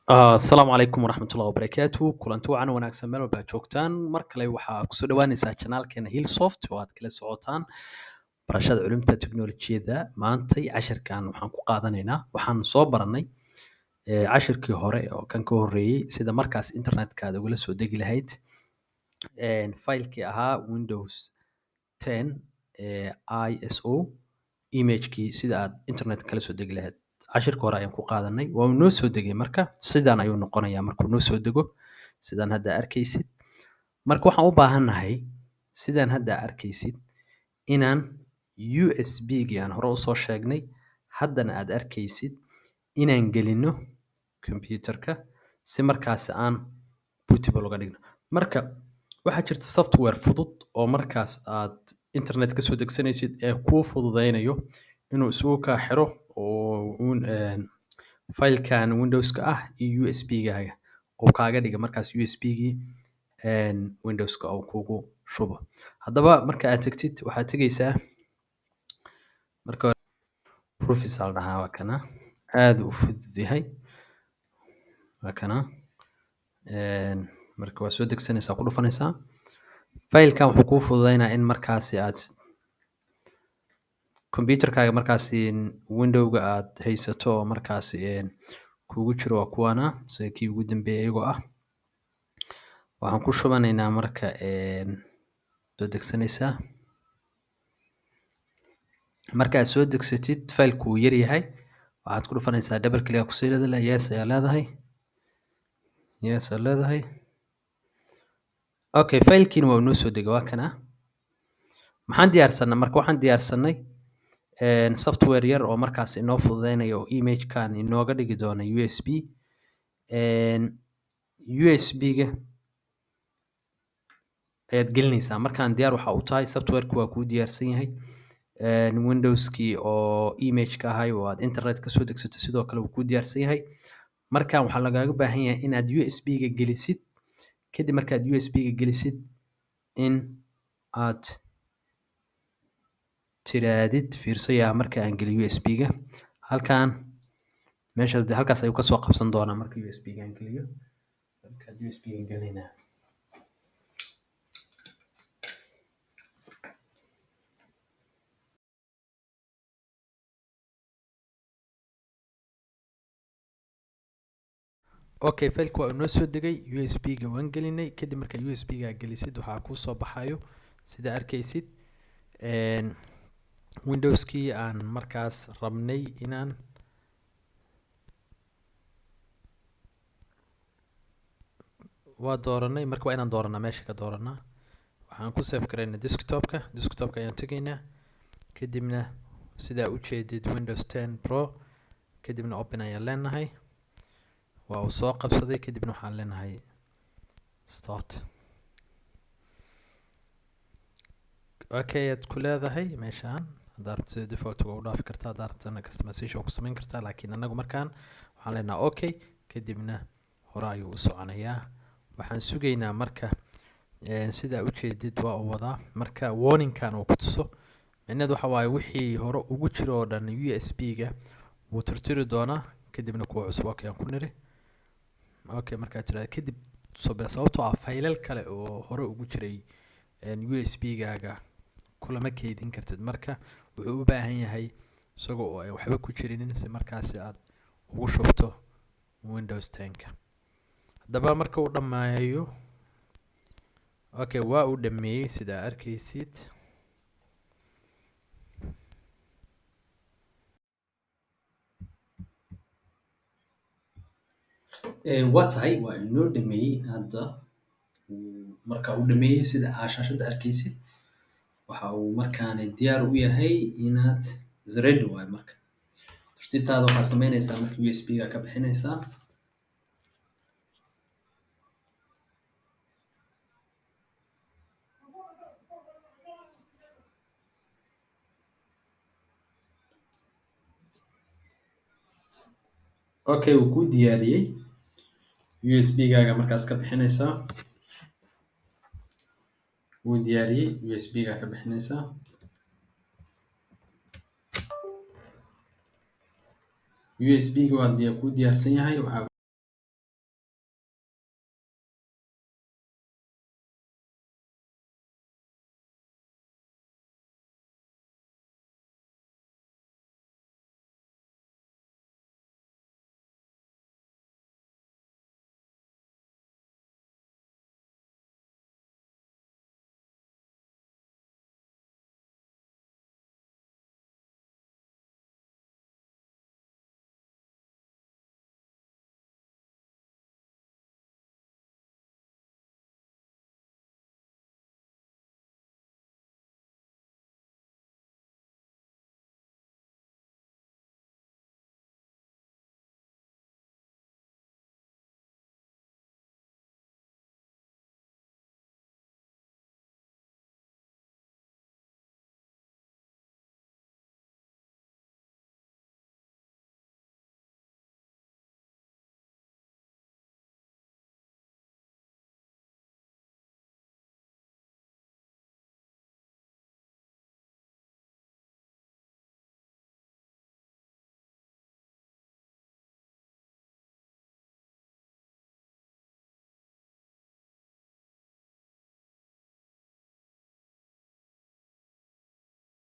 Asalaamu calaykum waraxmatullahi wabarakaatu. Kulanti wacan wanaagsan meel walba aad joogtaan. Mar kale waxaa kusoo dhawaanaysaa channelkeena Hillsoft oo aad kala socotaan barashada culumta teknolojiyadda. Maantay cashirkan waxaan ku qaadanaynaa waxaan soo baranay cashirkii hore oo kan ka horreeyey sida markaas internetka ugala soo degi lahayd faylkii ahaa Windows 10 ISO imagekii sida aad internet kala soo degi lahayd. cashirka hore ayaan ku qaadanay waa uu noo soo degay marka sidaan ayuu noqonayaa markuu noo soo dego sidaan hadda arkaysid. Marka waxaan u baahannahay sidaan hadda arkaysid inaan USB-gii aan hore usoo sheegnay haddana aad arkaysid inaan gelino computerka si markaas aan bootable uga dhigno. Marka waxaa jirta software fudud oo markaas aad internet ka soo degsanaysid ee kuu fududeynayo inuu isugu kaa xiro oo faylkan Windows-ka ah iyo USB-gaaga oo kaaga dhiga markaas USB-gii Windows-ka oo kugu shubo. Haddaba marka aad tagtid waxaad tegaysaa marka hore Profis aa la dhahaa waa kana aad u fudud yahay waa kana marka waa soo degsanaysaa ku dhufanaysaa faylkan wuxuu kuu fududeynaa in markaasi aad computerkaaga markaasi Windows-ga aad haysato oo markaasi kugu jiro waa kuwana sida kii ugu dambeeyay iyagoo ah waxaan ku shubanaynaa marka soo degsanaysaa marka aad soo degsatid faylku wuu yar yahay waxaad ku dhufanaysaa double click ku sii leedahay yes ayaa leedahay yes ayaa leedahay okay faylkiina waa noo soo degay waa kana maxaan diyaarsanay marka waxaan diyaarsanay software yar oo markaas inoo fududeynayo oo image-kan inooga dhigi doona USB USB-ga ayaad gelinaysaa markaan diyaar waxa u tahay software-ku waa kuu diyaarsan yahay Windows-kii oo image-ka ahay oo aad internet ka soo degsato sidoo kale wuu kuu diyaarsan yahay markaan waxaa lagaaga baahan yahay inaad USB-ga gelisid kadib markaad USB-ga gelisid in aad tiraadid fiirsaya marka aan geliyo USB-ga halkaan meeshaas halkaas ayuu ka soo qabsan doonaa marka USB-ga aan geliyo marka USB-ga gelinaa okay faylku waa inoo soo degay USB-ga waan gelinay kadib marka USB-ga gelisid waxaa kuu soo baxayo sida arkaysid Windows-kii aan markaas rabnay inaan waa dooranay marka waa inaan dooranaa meesha ka dooranaa waxaan ku save garaynaa desktop-ka ayaan tegaynaa kadibna sidaa u jeedid Windows 10 Pro kadibna open ayaan leenahay waa uu soo qabsaday kadibna waxaan leenahay start okay aad ku leedahay meeshaan haddaad rabto sida default-ga u dhaafi kartaa haddaad rabtana customization ku samayn kartaa laakiin anagu markaan waxaan leenahay okay kadibna hore ayuu u soconayaa waxaan sugaynaa marka sidaa u jeedid waa u wadaa marka warning-kan uu ku tuso micnaheedu waxa waaye wixii hore ugu jiro oo dhan USB-ga wuu tirtiri doonaa kadibna kuwa cusub okay aan ku niri okay markaad tiraahdo kadib sababtoo ah faylal kale oo hore ugu jiray USB-gaaga kulama keydin kartid marka wuxuu u baahan yahay isagoo oo ay waxba ku jirin si markaasi aad ugu shubto Windows 10-ka haddaba marka uu dhammeeyo okay waa uu dhameeyey sidaa arkaysid waa tahay waa inoo dhameeyey hadda marka uu dhameeyey sida aad shaashadda arkaysid waxa uu markaani diyaar u yahay inaad ready waayo marka tartiibtaada waxaa samaynaysaa marka USB-ga ka bixinaysaa okay wuu kuu diyaariyey USB-gaaga markaas ka bixinaysaa wuu diyaariyey USB-ga ka bixinaysaa USB-ga waa kuu diyaarsan yahay waxaa